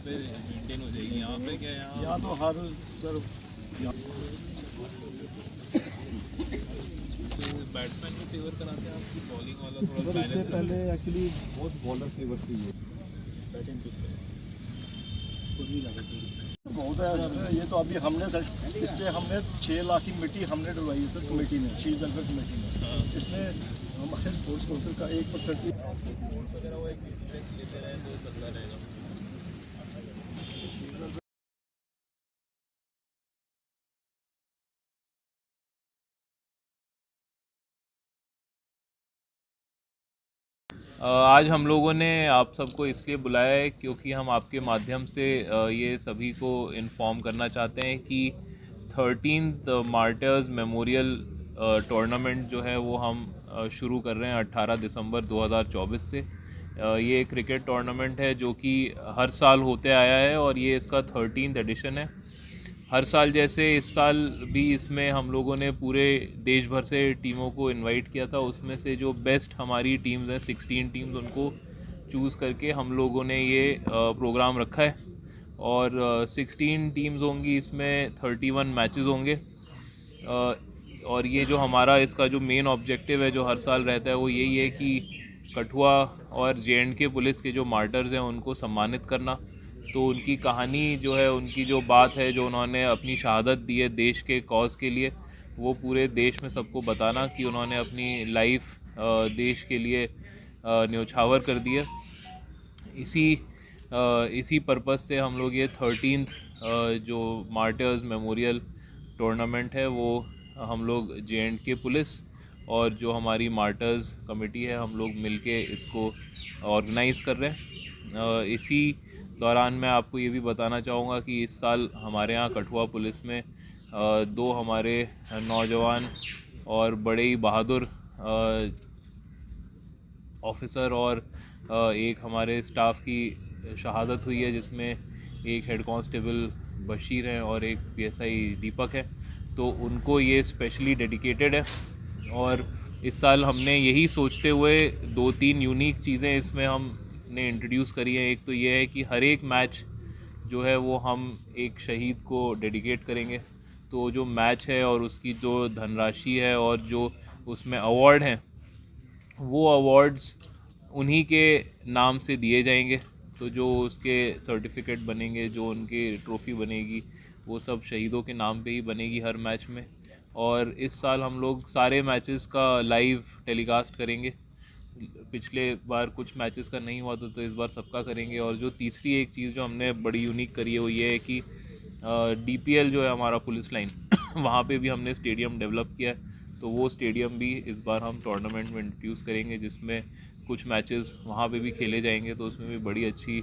पे मेंटेन हो जाएगी। यहाँ पे क्या है, यहाँ तो हर सर तो बैट्समैन को फेवर कराते हैं आपकी बॉलिंग वाला थोड़ा सर इससे बैलेंस पहले एक्चुअली बहुत बॉलर फेवर थी ये बैटिंग पिच बहुत है सर। ये तो अभी हमने सर इस पर हमने 6 लाख की मिट्टी हमने डलवाई है सर कमेटी ने, शीत वेलफेयर कमेटी ने। इसमें हमारे स्पोर्ट्स काउंसिल का 1% भी वगैरह वो एक इंटरेस्ट लेते रहे तो चलता रहेगा। आज हम लोगों ने आप सबको इसलिए बुलाया है क्योंकि हम आपके माध्यम से ये सभी को इन्फॉर्म करना चाहते हैं कि 13th मार्टर्स मेमोरियल टूर्नामेंट जो है वो हम शुरू कर रहे हैं 18 दिसंबर 2024 से। ये क्रिकेट टूर्नामेंट है जो कि हर साल होते आया है और ये इसका 13th एडिशन है। हर साल जैसे इस साल भी इसमें हम लोगों ने पूरे देश भर से टीमों को इनवाइट किया था। उसमें से जो बेस्ट हमारी टीम्स हैं 16 टीम्स, उनको चूज़ करके हम लोगों ने ये प्रोग्राम रखा है। और 16 टीम्स होंगी, इसमें 31 मैचेस होंगे। और ये जो हमारा इसका जो मेन ऑब्जेक्टिव है जो हर साल रहता है वो यही है कि कठुआ और JNK पुलिस के जो मार्टर्स हैं उनको सम्मानित करना। तो उनकी कहानी जो है, उनकी जो बात है, जो उन्होंने अपनी शहादत दी है देश के कॉज़ के लिए, वो पूरे देश में सबको बताना कि उन्होंने अपनी लाइफ देश के लिए न्योछावर कर दी है। इसी पर्पज़ से हम लोग ये 13th जो मार्टर्स मेमोरियल टूर्नामेंट है वो हम लोग JNK पुलिस और जो हमारी मार्टर्स कमेटी है हम लोग मिलके इसको ऑर्गेनाइज़ कर रहे हैं। इसी दौरान मैं आपको ये भी बताना चाहूँगा कि इस साल हमारे यहाँ कठुआ पुलिस में 2 हमारे नौजवान और बड़े ही बहादुर ऑफिसर और एक हमारे स्टाफ की शहादत हुई है, जिसमें एक हेड कांस्टेबल बशीर हैं और एक PSI दीपक है। तो उनको ये स्पेशली डेडिकेटेड है। और इस साल हमने यही सोचते हुए 2-3 यूनिक चीज़ें इसमें हमने इंट्रोड्यूस करी हैं। एक तो ये है कि हर एक मैच जो है वो हम एक शहीद को डेडिकेट करेंगे। तो जो मैच है और उसकी जो धनराशि है और जो उसमें अवार्ड हैं, वो अवार्ड्स उन्हीं के नाम से दिए जाएंगे। तो जो उसके सर्टिफिकेट बनेंगे, जो उनकी ट्रॉफ़ी बनेगी, वो सब शहीदों के नाम पे ही बनेगी हर मैच में। और इस साल हम लोग सारे मैचेस का लाइव टेलीकास्ट करेंगे। पिछले बार कुछ मैचेस का नहीं हुआ तो इस बार सबका करेंगे। और जो तीसरी एक चीज़ जो हमने बड़ी यूनिक करी है वो ये है कि DPL जो है हमारा पुलिस लाइन वहाँ पे भी हमने स्टेडियम डेवलप किया है। तो वो स्टेडियम भी इस बार हम टूर्नामेंट में इंट्रोड्यूस करेंगे, जिसमें कुछ मैचेस वहाँ पे भी खेले जाएंगे। तो उसमें भी बड़ी अच्छी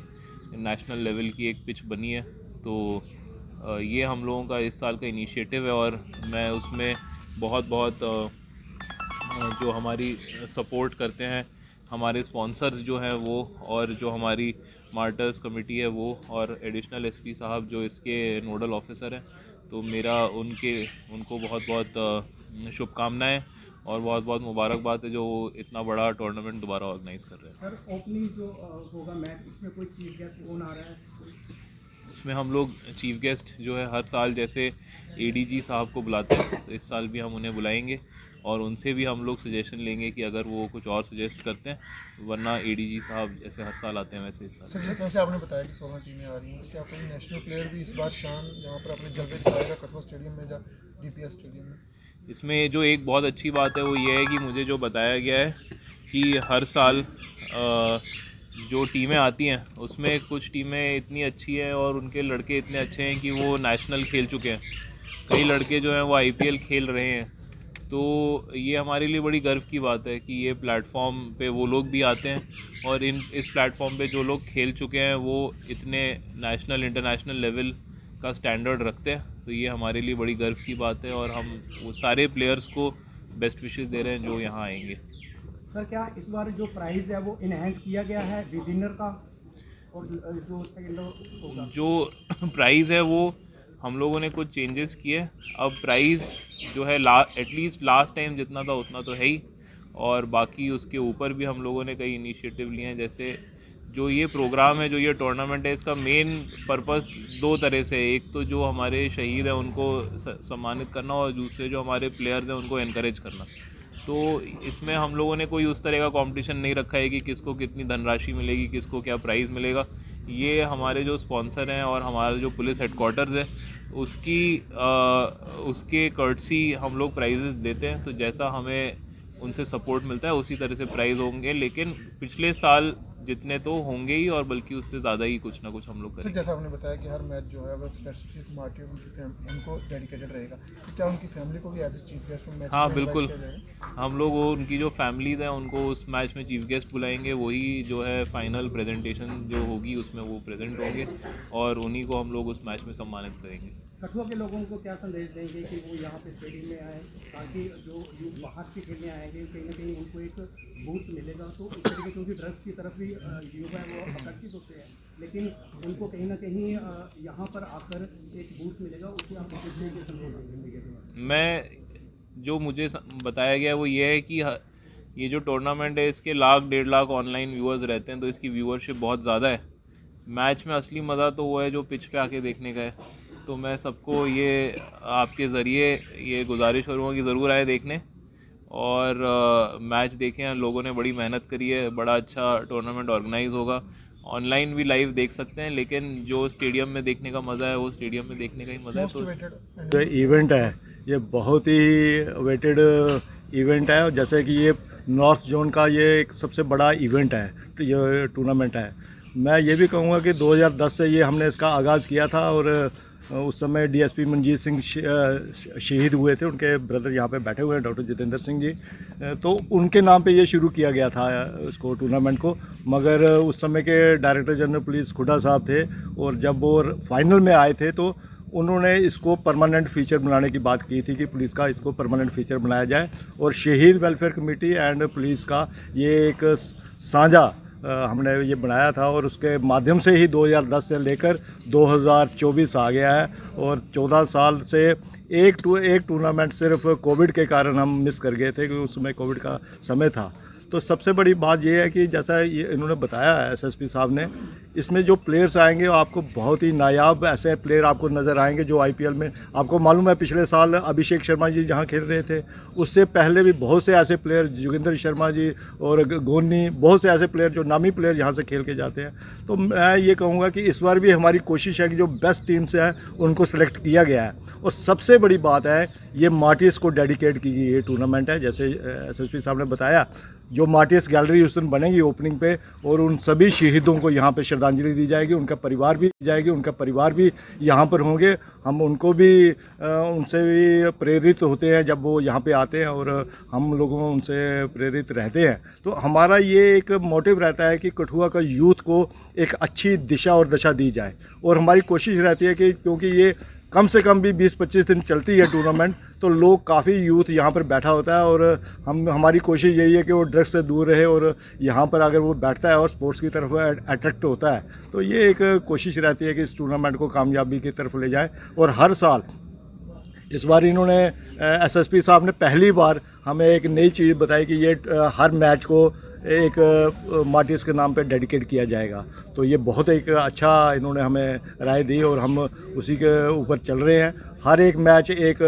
नेशनल लेवल की एक पिच बनी है। तो ये हम लोगों का इस साल का इनिशिएटिव है। और मैं उसमें बहुत बहुत जो हमारी सपोर्ट करते हैं हमारे स्पॉन्सर्स जो हैं वो, और जो हमारी मार्टर्स कमेटी है वो, और एडिशनल SP साहब जो इसके नोडल ऑफिसर हैं, तो मेरा उनको बहुत बहुत शुभकामनाएं और बहुत बहुत मुबारकबाद है जो वो इतना बड़ा टूर्नामेंट दोबारा ऑर्गेनाइज़ कर रहे हैं। सर ओपनिंग जो होगा मैच, इसमें कोई चीफ गेस्ट कौन आ रहा है? उसमें हम लोग चीफ गेस्ट जो है हर साल जैसे ADG साहब को बुलाते हैं, तो इस साल भी हम उन्हें बुलाएंगे और उनसे भी हम लोग सजेशन लेंगे कि अगर वो कुछ और सजेस्ट करते हैं। वरना ADG साहब जैसे हर साल आते हैं वैसे इस साल। सर जिस तरह से आपने बताया कि 16 टीमें आ रही हैं, तो क्या कोई नेशनल प्लेयर भी इस बार शान यहाँ पर अपने जलवे दिखाएगा कठुआ स्टेडियम में या DPS स्टेडियम में? इसमें जो एक बहुत अच्छी बात है वो ये है कि मुझे जो बताया गया है कि हर साल जो टीमें आती हैं उसमें कुछ टीमें इतनी अच्छी हैं और उनके लड़के इतने अच्छे हैं कि वो नेशनल खेल चुके हैं। कई लड़के जो हैं वो IPL खेल रहे हैं। तो ये हमारे लिए बड़ी गर्व की बात है कि ये प्लेटफॉर्म पे वो लोग भी आते हैं, और इस प्लेटफॉर्म पे जो लोग खेल चुके हैं वो इतने नेशनल इंटरनेशनल लेवल का स्टैंडर्ड रखते हैं। तो ये हमारे लिए बड़ी गर्व की बात है और हम वो सारे प्लेयर्स को बेस्ट विशेस दे रहे हैं जो यहाँ आएंगे। सर क्या इस बार जो प्राइस है वो इनहेंस किया गया है विनर का, और जो सेकंड होगा? जो प्राइज़ है वो हम लोगों ने कुछ चेंजेस किए। अब प्राइज़ जो है एटलीस्ट लास्ट टाइम जितना था उतना तो है ही, और बाकी उसके ऊपर भी हम लोगों ने कई इनिशिएटिव लिए हैं। जैसे जो ये प्रोग्राम है, जो ये टूर्नामेंट है, इसका मेन पर्पस दो तरह से है। एक तो जो हमारे शहीद हैं उनको सम्मानित करना, और दूसरे जो हमारे प्लेयर्स हैं उनको एनकरेज करना। तो इसमें हम लोगों ने कोई उस तरह का कंपटीशन नहीं रखा है कि किसको कितनी धनराशि मिलेगी, किसको क्या प्राइज़ मिलेगा। ये हमारे जो स्पॉन्सर हैं और हमारा जो पुलिस हेडक्वार्टर्स है उसके कर्टसी हम लोग प्राइजेस देते हैं। तो जैसा हमें उनसे सपोर्ट मिलता है उसी तरह से प्राइज़ होंगे, लेकिन पिछले साल जितने तो होंगे ही, और बल्कि उससे ज़्यादा ही कुछ ना कुछ हम लोग करेंगे। जैसा आपने बताया कि हर मैच जो है वो स्पेसिफिक मार्टी उनको डेडिकेटेड रहेगा, तो क्या उनकी फैमिली को भी as a chief guest match? हाँ बिल्कुल, हम लोग उनकी जो फैमिलीज़ हैं उनको उस मैच में चीफ गेस्ट बुलाएंगे। वही जो है फाइनल प्रेजेंटेशन जो होगी उसमें वो प्रेजेंट होंगे, और उन्हीं को हम लोग उस मैच में सम्मानित करेंगे। कठुआ के लोगों को क्या संदेश देंगे कि वो यहाँ पे स्टेडियम में आए, ताकि जो यूथ बाहर से खेलने आएंगे कहीं ना कहीं उनको एक बूस्ट मिलेगा? तो इस तरीके से, क्योंकि ड्रग्स की तरफ भी युवा है वो आकर्षित होते हैं, लेकिन उनको कहीं ना कहीं यहाँ पर आकर एक बूस्ट मिलेगा, उससे आप संदेश देंगे? मैं जो मुझे बताया गया वो ये है कि ये जो टूर्नामेंट है इसके 1.5 लाख ऑनलाइन व्यूअर्स रहते हैं, तो इसकी व्यूअरशिप बहुत ज़्यादा है। मैच में असली मज़ा तो वो है जो पिच पे आके देखने का है। तो मैं सबको ये आपके ज़रिए ये गुजारिश करूँगा कि ज़रूर आए देखने, और मैच देखें। लोगों ने बड़ी मेहनत करी है, बड़ा अच्छा टूर्नामेंट ऑर्गेनाइज होगा। ऑनलाइन भी लाइव देख सकते हैं, लेकिन जो स्टेडियम में देखने का मज़ा है वो स्टेडियम में देखने का ही मज़ा है। तो इवेंट है ये, बहुत ही वेटेड इवेंट है, और जैसे कि ये नॉर्थ जोन का ये एक सबसे बड़ा इवेंट है, ये टूर्नामेंट है। मैं ये भी कहूँगा कि 2010 से ये हमने इसका आगाज़ किया था, और उस समय डीएसपी मनजीत सिंह शहीद हुए थे, उनके ब्रदर यहाँ पे बैठे हुए हैं, डॉक्टर जितेंद्र सिंह जी। तो उनके नाम पे ये शुरू किया गया था इसको टूर्नामेंट को, मगर उस समय के डायरेक्टर जनरल पुलिस खुडा साहब थे, और जब वो फाइनल में आए थे तो उन्होंने इसको परमानेंट फीचर बनाने की बात की थी कि पुलिस का इसको परमानेंट फीचर बनाया जाए, और शहीद वेलफेयर कमेटी एंड पुलिस का ये एक साझा हमने ये बनाया था, और उसके माध्यम से ही 2010 से लेकर 2024 आ गया है, और 14 साल से एक टूर्नामेंट सिर्फ कोविड के कारण हम मिस कर गए थे, क्योंकि उस समय कोविड का समय था। तो सबसे बड़ी बात ये है कि जैसा ये इन्होंने बताया है एसएसपी साहब ने, इसमें जो प्लेयर्स आएंगे आपको बहुत ही नायाब ऐसे प्लेयर आपको नज़र आएंगे जो आईपीएल में, आपको मालूम है पिछले साल अभिषेक शर्मा जी जहां खेल रहे थे, उससे पहले भी बहुत से ऐसे प्लेयर, जोगिंदर शर्मा जी और गोनी, बहुत से ऐसे प्लेयर जो नामी प्लेयर यहाँ से खेल के जाते हैं। तो मैं ये कहूँगा कि इस बार भी हमारी कोशिश है कि जो बेस्ट टीम से है उनको सेलेक्ट किया गया है, और सबसे बड़ी बात है ये मार्टिस को डेडिकेट की गई ये टूर्नामेंट है। जैसे एसएसपी साहब ने बताया, जो मार्टिस गैलरी उस दिन बनेगी ओपनिंग पे, और उन सभी शहीदों को यहाँ पे श्रद्धांजलि दी जाएगी, उनका परिवार भी जाएगी, उनका परिवार भी यहाँ पर होंगे। हम उनको भी उनसे भी प्रेरित होते हैं जब वो यहाँ पे आते हैं, और हम लोगों उनसे प्रेरित रहते हैं। तो हमारा ये एक मोटिव रहता है कि कठुआ का यूथ को एक अच्छी दिशा और दशा दी जाए, और हमारी कोशिश रहती है कि क्योंकि ये कम से कम भी 20-25 दिन चलती है टूर्नामेंट, तो लोग काफ़ी यूथ यहाँ पर बैठा होता है, और हमारी कोशिश यही है कि वो ड्रग्स से दूर रहे, और यहाँ पर अगर वो बैठता है और स्पोर्ट्स की तरफ अट्रैक्ट होता है, तो ये एक कोशिश रहती है कि इस टूर्नामेंट को कामयाबी की तरफ ले जाए। और हर साल, इस बार इन्होंने एसएसपी साहब ने पहली बार हमें एक नई चीज़ बताई कि ये हर मैच को एक मार्टिस के नाम पे डेडिकेट किया जाएगा। तो ये बहुत एक अच्छा इन्होंने हमें राय दी, और हम उसी के ऊपर चल रहे हैं। हर एक मैच एक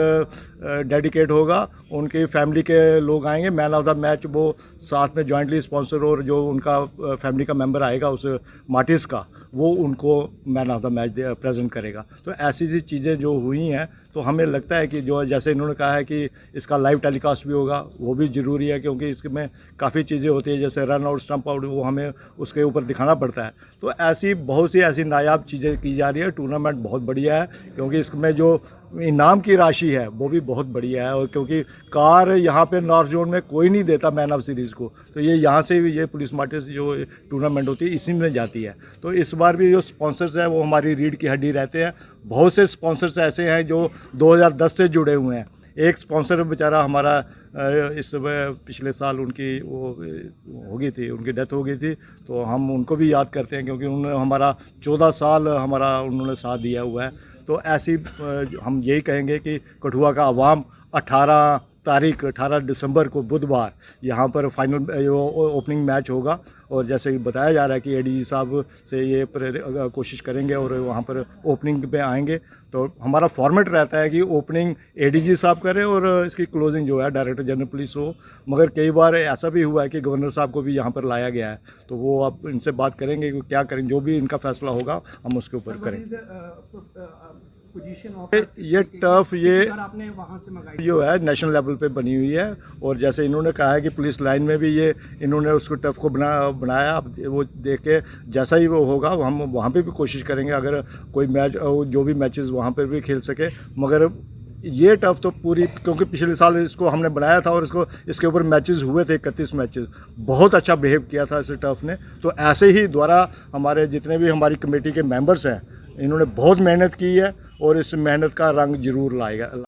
डेडिकेट होगा, उनकी फैमिली के लोग आएंगे, मैन ऑफ द मैच वो साथ में जॉइंटली स्पॉन्सर, और जो उनका फैमिली का मेंबर आएगा उस मार्टिस का, वो उनको man of the match present करेगा। तो ऐसी सी चीज़ें जो हुई हैं, तो हमें लगता है कि जो जैसे इन्होंने कहा है कि इसका लाइव टेलीकास्ट भी होगा, वो भी ज़रूरी है, क्योंकि इसमें काफ़ी चीज़ें होती है, जैसे रन आउट, स्टंप आउट, वो हमें उसके ऊपर दिखाना पड़ता है। तो ऐसी बहुत सी ऐसी नायाब चीज़ें की जा रही है। टूर्नामेंट बहुत बढ़िया है, क्योंकि इसमें जो इनाम की राशि है वो भी बहुत बढ़िया है, और क्योंकि कार यहाँ पे नॉर्थ जोन में कोई नहीं देता मैन ऑफ सीरीज़ को, तो ये यहाँ से भी ये पुलिस मार्टिस जो टूर्नामेंट होती है इसी में जाती है। तो इस बार भी जो स्पॉन्सर्स हैं वो हमारी रीढ़ की हड्डी रहते हैं। बहुत से स्पॉन्सर्स ऐसे हैं जो 2010 से जुड़े हुए हैं। एक स्पॉन्सर बेचारा हमारा इस पिछले साल उनकी वो हो गई थी, उनकी डेथ हो गई थी, तो हम उनको भी याद करते हैं, क्योंकि उन्होंने हमारा 14 साल हमारा उन्होंने साथ दिया हुआ है। तो ऐसी हम यही कहेंगे कि कठुआ का अवाम 18 दिसंबर को बुधवार यहाँ पर फाइनल ओपनिंग मैच होगा, और जैसे कि बताया जा रहा है कि एडीजी साहब से ये कोशिश करेंगे और वहाँ पर ओपनिंग पे आएंगे, तो हमारा फॉर्मेट रहता है कि ओपनिंग एडीजी साहब करें और इसकी क्लोजिंग जो है डायरेक्टर जनरल पुलिस हो। मगर कई बार ऐसा भी हुआ है कि गवर्नर साहब को भी यहाँ पर लाया गया है, तो वो अब इनसे बात करेंगे कि क्या करें, जो भी इनका फैसला होगा हम उसके ऊपर करेंगे। ये टर्फ ये आपने वहाँ से मंगाई जो है नेशनल लेवल पे बनी हुई है, और जैसे इन्होंने कहा है कि पुलिस लाइन में भी ये इन्होंने उसको टर्फ को बनाया। अब वो देख के जैसा ही वो होगा हम वहाँ पे भी कोशिश करेंगे, अगर कोई मैच जो भी मैचेस वहाँ पर भी खेल सके। मगर ये टर्फ तो पूरी, क्योंकि पिछले साल इसको हमने बनाया था और इसके ऊपर मैचेस हुए थे 31 मैचेस, बहुत अच्छा बिहेव किया था इस टर्फ ने। तो ऐसे ही द्वारा हमारे जितने भी हमारी कमेटी के मेंबर्स हैं, इन्होंने बहुत मेहनत की है और इस मेहनत का रंग जरूर लाएगा।